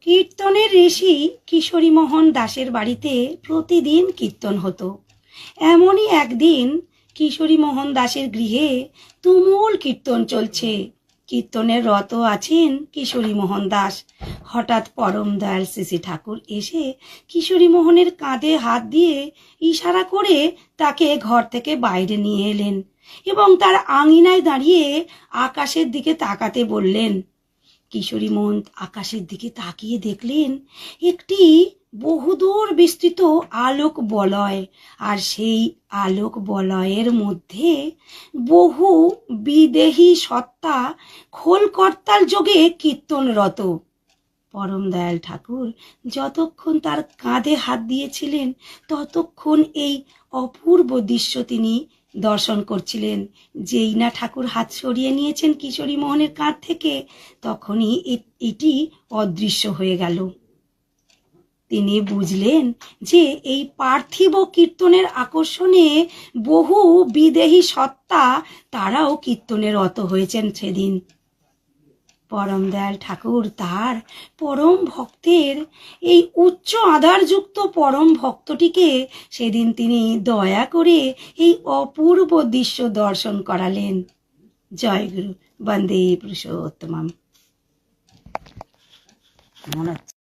কীর্তনের ঋষি কিশোরী মোহন দাসের বাড়িতে প্রতিদিন কীর্তন হতো। এমনই একদিন কিশোরী মোহন দাসের গৃহে তুমুল কীর্তন চলছে। কীর্তনের রত আছেন কিশোরী মোহন দাস। হঠাৎ পরম দয়াল শ্রী ঠাকুর এসে কিশোরী মোহনের কাঁধে হাত দিয়ে ইশারা করে তাকে ঘর থেকে বাইরে নিয়ে এলেন এবং তার আঙিনায় দাঁড়িয়ে আকাশের দিকে তাকাতে বললেন। কিশোরী মোহন আকাশের দিকে তাকিয়ে দেখলেন একটি বহুদূর বিস্তৃত আলোক বলয়, আর সেই আলোক বলয়ের মধ্যে বহু বিদেহী সত্তা খোল করতাল যোগে কীর্তনরত। পরম দয়াল ঠাকুর যতক্ষণ তার কাঁধে হাত দিয়েছিলেন ততক্ষণ এই অপূর্ব দৃশ্য তিনি দর্শন করছিলেন। যেই না ঠাকুর হাত সরিয়ে নিয়েছেন কিশোরী মোহনের কাঁধ থেকে, তখনই এটি অদৃশ্য হয়ে গেল। তিনি বুঝলেন যে এই পার্থিব কীর্তনের আকর্ষণে বহু বিদেহী সত্তা তারাও কীর্তনে রত হয়েছেন সেদিন। পরম দয়াল ঠাকুর তার পরম ভক্তের এই উচ্চ আধারযুক্ত পরম ভক্তটিকে সেদিন তিনি দয়া করে এই অপূর্ব দৃশ্য দর্শন করালেন। জয় গুরু, বন্দে পুরুষোত্তমম।